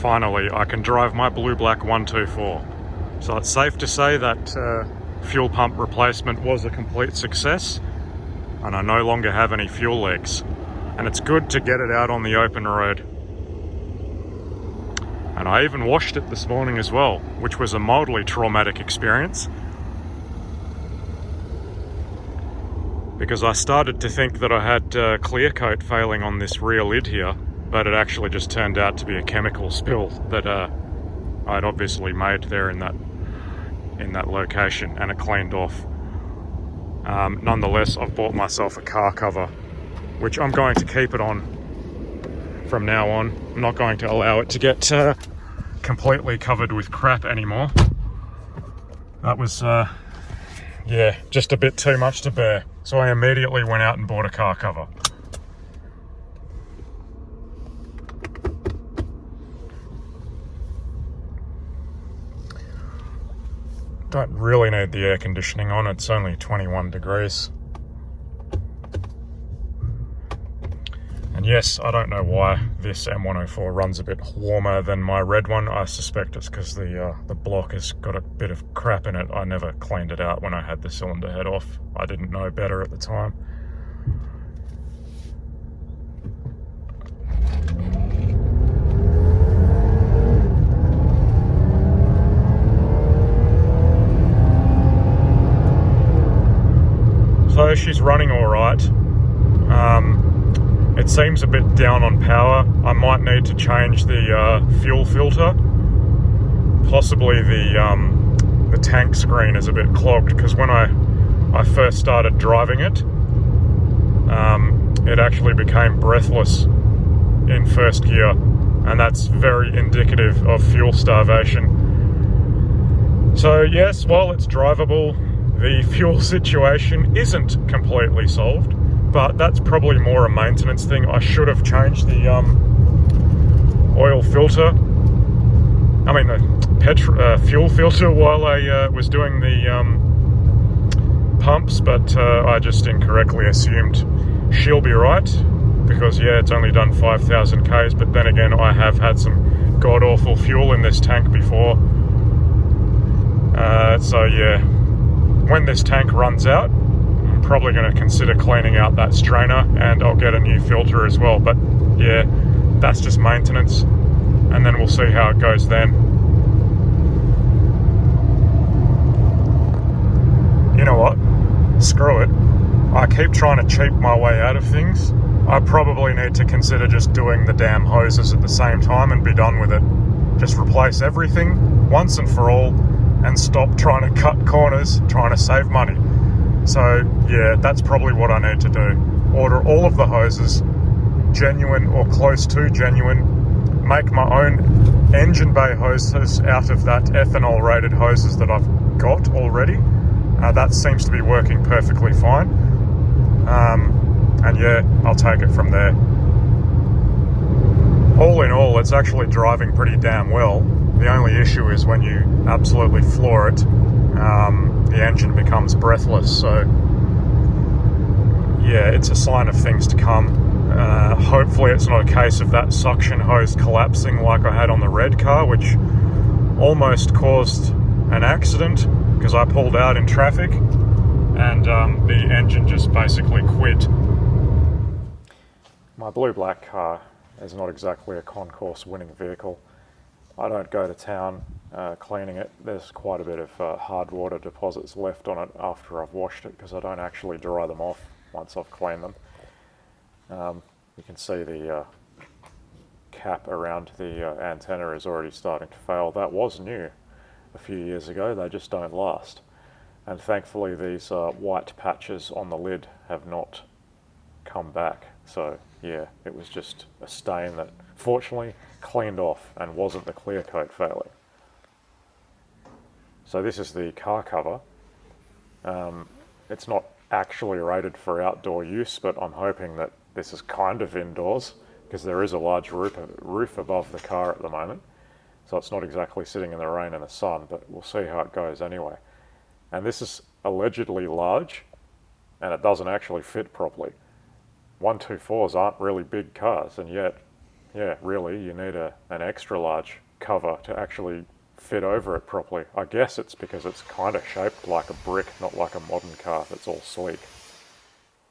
finally I can drive my blue-black 124. So it's safe to say that fuel pump replacement was a complete success, and I no longer have any fuel leaks. And it's good to get it out on the open road. And I even washed it this morning as well, which was a mildly traumatic experience, because I started to think that I had clear coat failing on this rear lid here, but it actually just turned out to be a chemical spill that I'd obviously made there in that location, and it cleaned off. Nonetheless, I've bought myself a car cover, which I'm going to keep it on from now on. I'm not going to allow it to get completely covered with crap anymore. That was, yeah, just a bit too much to bear. So I immediately went out and bought a car cover. Don't really need the air conditioning on, it's only 21 degrees. And yes, I don't know why this M104 runs a bit warmer than my red one. I suspect it's because the block has got a bit of crap in it. I never cleaned it out when I had the cylinder head off. I didn't know better at the time. So she's running all right. It seems a bit down on power. I might need to change the fuel filter. Possibly the tank screen is a bit clogged, because when I first started driving it, it actually became breathless in first gear, and that's very indicative of fuel starvation. So yes, while it's drivable, the fuel situation isn't completely solved, but that's probably more a maintenance thing. I should have changed the oil filter, I mean the fuel filter, while I was doing the pumps, but I just incorrectly assumed she'll be right, because yeah, it's only done 5,000 Ks, but then again, I have had some god-awful fuel in this tank before. So yeah, when this tank runs out, I'm probably going to consider cleaning out that strainer, and I'll get a new filter as well. But yeah, that's just maintenance, and then we'll see how it goes then. You know what? Screw it. I keep trying to cheat my way out of things. I probably need to consider just doing the damn hoses at the same time and be done with it. Just replace everything once and for all, and stop trying to cut corners, trying to save money. So yeah, that's probably what I need to do. Order all of the hoses, genuine or close to genuine. Make my own engine bay hoses out of that ethanol rated hoses that I've got already. That seems to be working perfectly fine. And yeah, I'll take it from there. All in all, it's actually driving pretty damn well. The only issue is when you absolutely floor it, the engine becomes breathless. So yeah, it's a sign of things to come. Hopefully it's not a case of that suction hose collapsing like I had on the red car, which almost caused an accident because I pulled out in traffic and the engine just basically quit. My blue-black car is not exactly a concourse winning vehicle. I don't go to town cleaning it. There's quite a bit of hard water deposits left on it after I've washed it, because I don't actually dry them off once I've cleaned them. You can see the cap around the antenna is already starting to fail. That was new a few years ago. They just don't last. And thankfully these white patches on the lid have not come back. So yeah, it was just a stain that fortunately cleaned off and wasn't the clear coat failing. So this is the car cover. It's not actually rated for outdoor use, but I'm hoping that this is kind of indoors, because there is a large roof above the car at the moment. So it's not exactly sitting in the rain and the sun, but we'll see how it goes anyway. And this is allegedly large, and it doesn't actually fit properly. 124s aren't really big cars, and yet Yeah, really, you need an extra large cover to actually fit over it properly. I guess it's because it's kind of shaped like a brick, not like a modern car that's all sleek.